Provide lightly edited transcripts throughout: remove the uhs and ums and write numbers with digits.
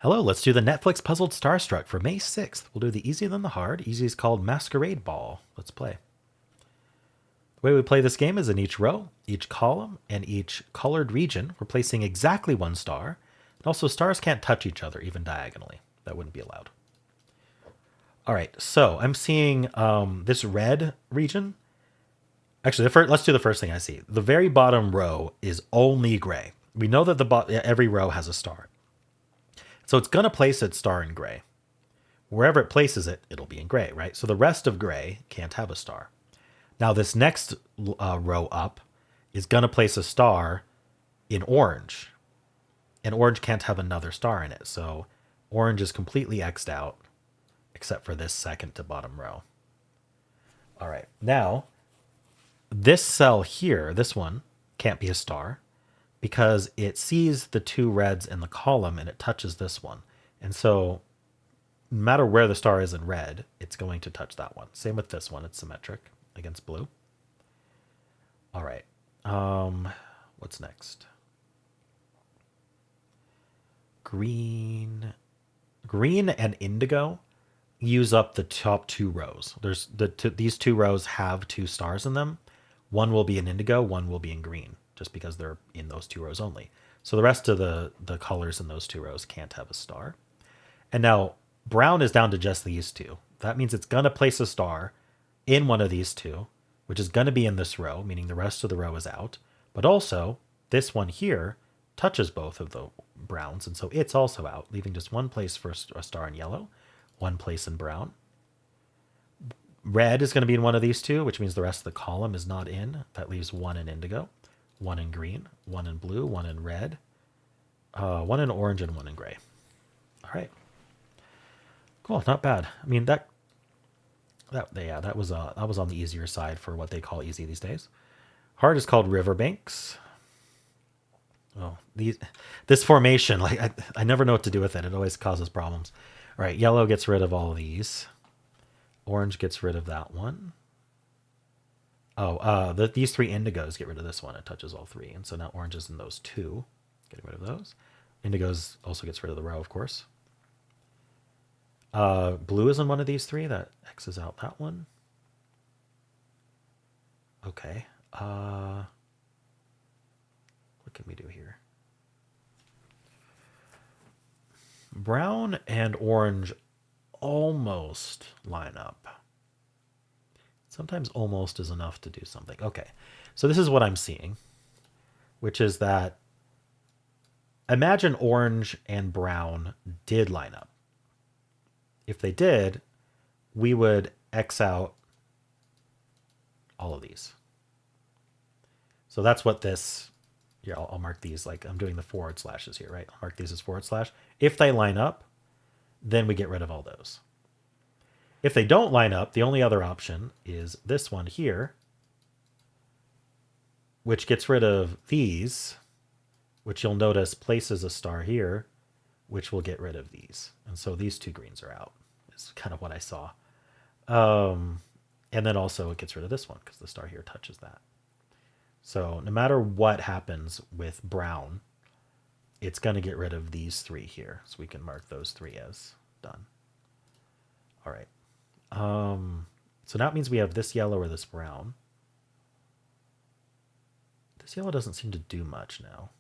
Hello, let's do the Netflix puzzled Starstruck for May 6th. We'll do the easy then the hard. Easy is called Masquerade Ball. Let's play. The way we play this game is in each row, each column, and each colored region, we're placing exactly one star. And also, stars can't touch each other, even diagonally. That wouldn't be allowed. All right, so I'm seeing this red region. Actually, let's do the first thing I see. The very bottom row is only gray. We know that every row has a star. So it's going to place its star in gray. Wherever it places it, it'll be in gray, right? So the rest of gray can't have a star. Now this next row up is going to place a star in orange. And orange can't have another star in it. So orange is completely X'd out, except for this second to bottom row. All right, now this cell here, this one, can't be a star because it sees the two reds in the column and it touches this one. And so no matter where the star is in red, it's going to touch that one. Same with this one. It's symmetric against blue. All right. What's next? Green and indigo use up the top two rows. These two rows have two stars in them. One will be in indigo, one will be in green, just because they're in those two rows only. So the rest of the colors in those two rows can't have a star. And now brown is down to just these two. That means it's going to place a star in one of these two, which is going to be in this row, meaning the rest of the row is out. But also, this one here touches both of the browns, and so it's also out, leaving just one place for a star in yellow, one place in brown. Red is going to be in one of these two, which means the rest of the column is not in. That leaves one in indigo, one in green, one in blue, one in red, one in orange, and one in gray. All right. Cool, not bad. I mean that was on the easier side for what they call easy these days. Hard is called Riverbanks. Oh, this formation, like I never know what to do with it. It always causes problems. All right, yellow gets rid of all of these. Orange gets rid of that one. Oh, these three indigos get rid of this one. It touches all three, and so now orange is in those two. Getting rid of those. Indigos also gets rid of the row, of course. Blue is in one of these three. That X's out that one. Okay. What can we do here? Brown and orange almost line up. Sometimes almost is enough to do something. Okay. So this is what I'm seeing, which is that imagine orange and brown did line up. If they did, we would X out all of these. So that's what this, here, I'll mark these like I'm doing the forward slashes here, right? I'll mark these as forward slash. If they line up, then we get rid of all those. If they don't line up, the only other option is this one here, which gets rid of these, which you'll notice places a star here, which will get rid of these. And so these two greens are out. Is kind of what I saw. And then also it gets rid of this one because the star here touches that. So no matter what happens with brown, it's going to get rid of these three here. So we can mark those three as done. All right. So that means we have this yellow or this brown. This yellow doesn't seem to do much now.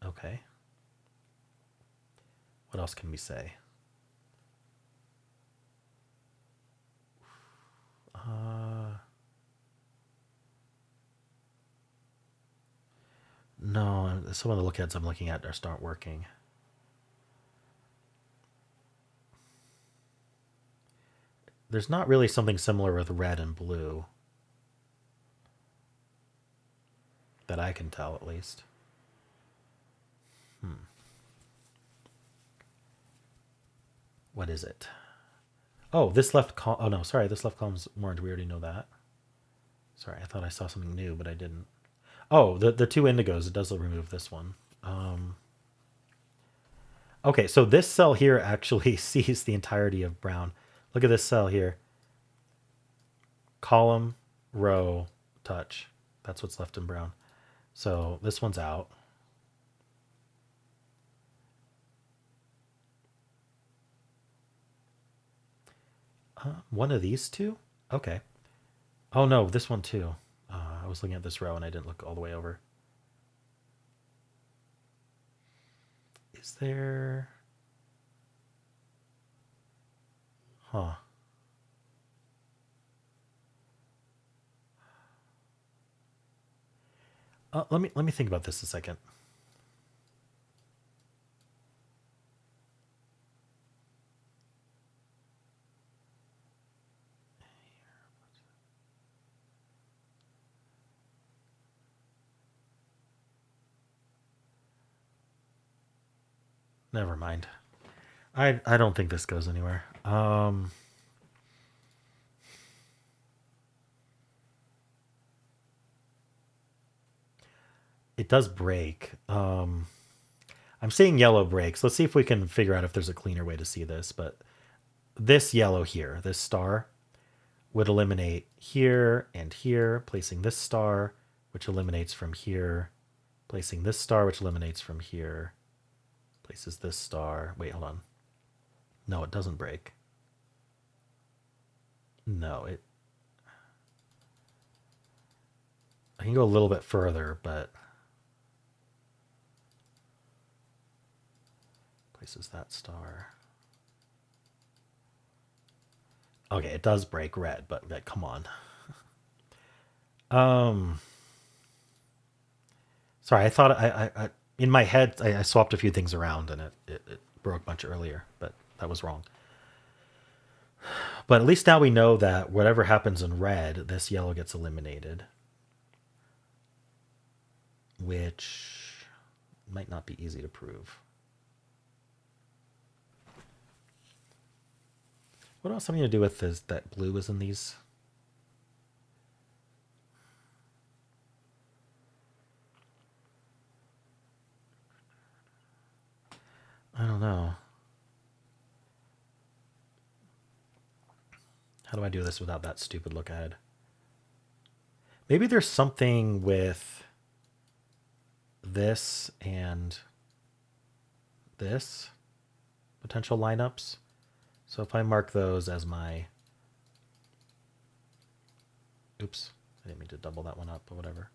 Okay. What else can we say? No, some of the lookheads I'm looking at just aren't working. There's not really something similar with red and blue that I can tell, at least. What is it? Oh, this left column. Oh, no, sorry. This left column's orange. We already know that. Sorry, I thought I saw something new, but I didn't. Oh, the two indigos. It does remove this one. Okay, so this cell here actually sees the entirety of brown. Look at this cell here. Column, row, touch. That's what's left in brown. So this one's out. One of these two? Okay. Oh no, this one too. I was looking at this row and I didn't look all the way over. Is there... Huh. Let me think about this a second. Never mind. I don't think this goes anywhere. It does break. I'm seeing yellow breaks. Let's see if we can figure out if there's a cleaner way to see this. But this yellow here, this star, would eliminate here and here, placing this star, which eliminates from here, placing this star, which eliminates from here, places this star. Wait, hold on. No, it doesn't break. No, it... I can go a little bit further, but... places that star. Okay, it does break red, but come on. Sorry, I thought I in my head I swapped a few things around and it broke much earlier, but that was wrong. But at least now we know that whatever happens in red, this yellow gets eliminated, which might not be easy to prove. What else something to do with is that blue is in these? I don't know. How do I do this without that stupid look ahead? Maybe there's something with this and this potential lineups. So if I mark those as my... Oops, I didn't mean to double that one up, but whatever.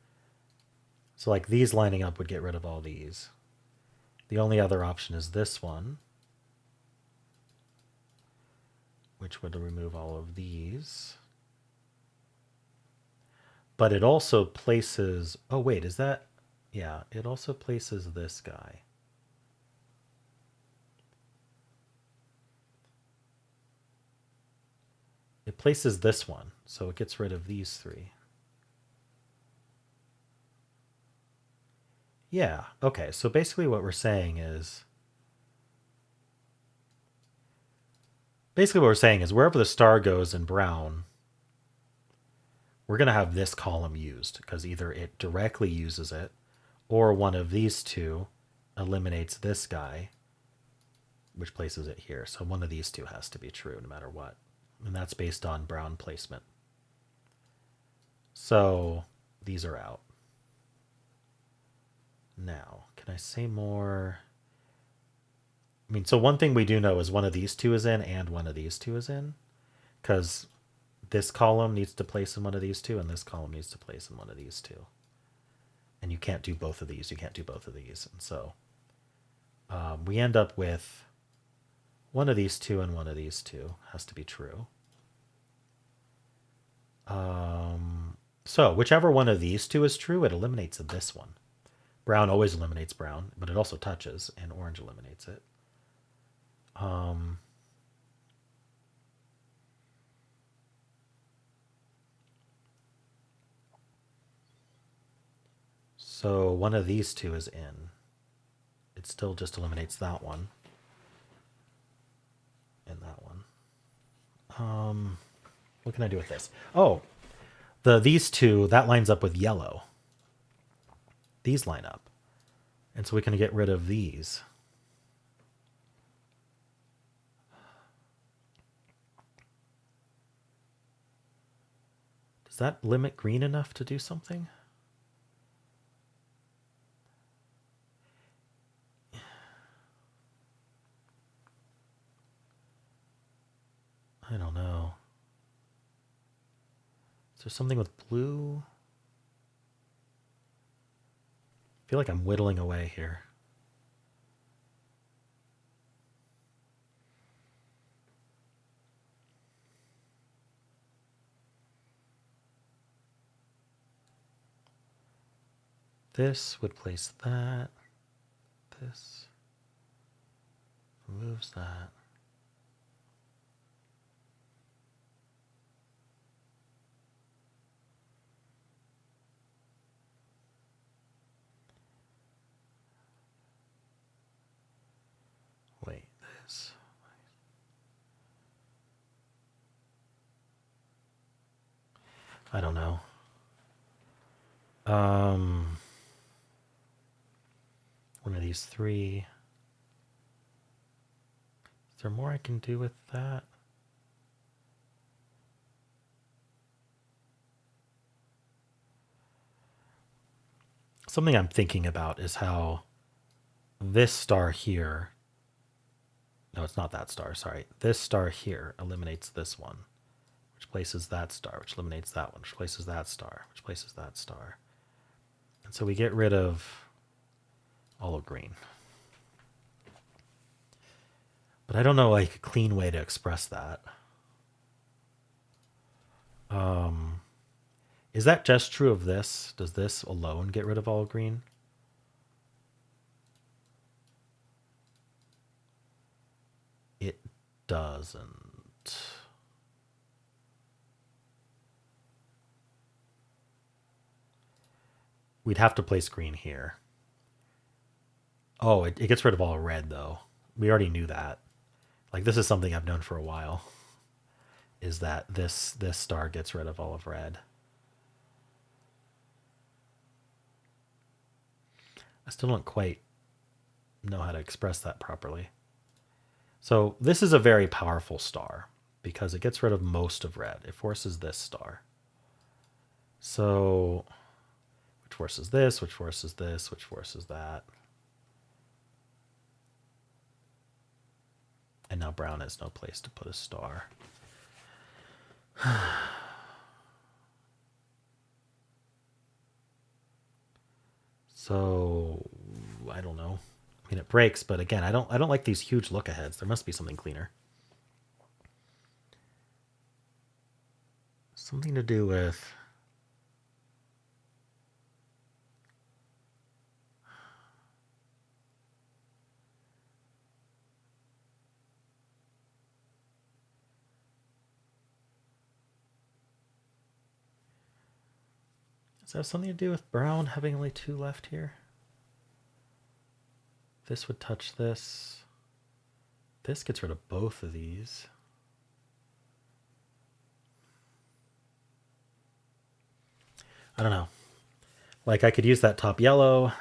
So like these lining up would get rid of all these. The only other option is this one, which would remove all of these. But it also places... Oh, wait, is that... Yeah, it also places this guy. It places this one, so it gets rid of these three. Yeah, okay, so basically what we're saying is... Basically what we're saying is wherever the star goes in brown, we're going to have this column used, because either it directly uses it, or one of these two eliminates this guy, which places it here. So one of these two has to be true no matter what. And that's based on brown placement. So these are out. Now, can I say more? I mean, so one thing we do know is one of these two is in and one of these two is in. Because this column needs to place in one of these two and this column needs to place in one of these two. And you can't do both of these. You can't do both of these. And so we end up with one of these two and one of these two has to be true. So whichever one of these two is true, it eliminates this one. Brown always eliminates brown, but it also touches, and orange eliminates it. So one of these two is in. It still just eliminates that one. And that one. What can I do with this? Oh, these two, that lines up with yellow. These line up. And so we can get rid of these. Does that limit green enough to do something? I don't know. Is there something with blue? I feel like I'm whittling away here. This would place that. This removes that. Wait, this. I don't know. One of these three. Is there more I can do with that? Something I'm thinking about is how this star here, no, it's not that star, sorry. This star here eliminates this one, which places that star, which eliminates that one, which places that star, which places that star. And so we get rid of olive green. But I don't know like a clean way to express that. Is that just true of this? Does this alone get rid of olive green? It doesn't. We'd have to place green here. Oh, it gets rid of all red, though. We already knew that. Like, this is something I've known for a while, is that this star gets rid of all of red. I still don't quite know how to express that properly. So this is a very powerful star because it gets rid of most of red. It forces this star. So, which forces this, which forces this, which forces that. And now brown has no place to put a star. So I don't know. I mean, it breaks, but again, I don't like these huge look aheads. There must be something cleaner. Something to do with does that have something to do with brown having only two left here? This would touch this. This gets rid of both of these. I don't know. Like I could use that top yellow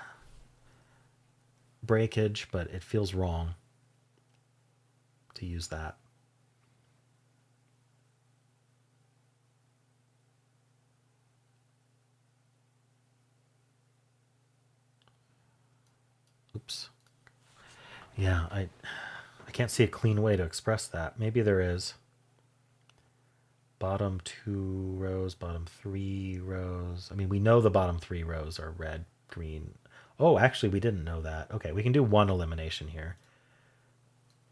breakage, but it feels wrong to use that. Oops. Yeah, I can't see a clean way to express that. Maybe there is. Bottom 2 rows, bottom 3 rows. I mean, we know the bottom 3 rows are red, green. Oh, actually, we didn't know that. Okay, we can do one elimination here.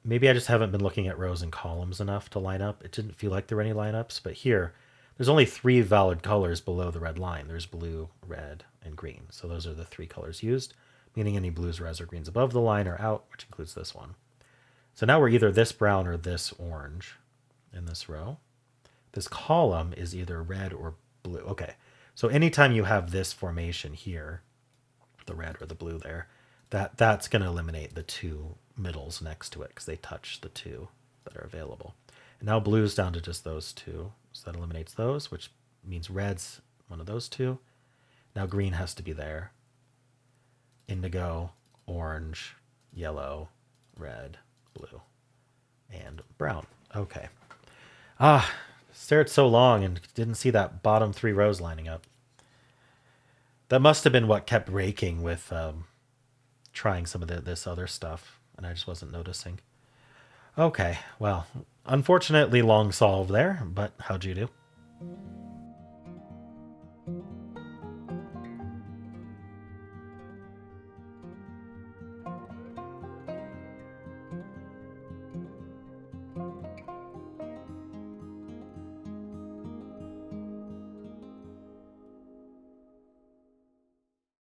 Maybe I just haven't been looking at rows and columns enough to line up. It didn't feel like there were any lineups, but here, there's only 3 valid colors below the red line. There's blue, red, and green. So those are the 3 colors used, meaning any blues, reds, or greens above the line are out, which includes this one. So now we're either this brown or this orange in this row. This column is either red or blue. Okay, so anytime you have this formation here, the red or the blue there, that's going to eliminate the 2 middles next to it because they touch the 2 that are available. And now blue's down to just those 2. So that eliminates those, which means red's one of those 2. Now green has to be there. Indigo, orange, yellow, red, blue, and brown. Okay. Stared so long and didn't see that bottom 3 rows lining up. That must have been what kept breaking with trying some of this other stuff, and I just wasn't noticing. Okay, well, unfortunately long solved there, but how'd you do?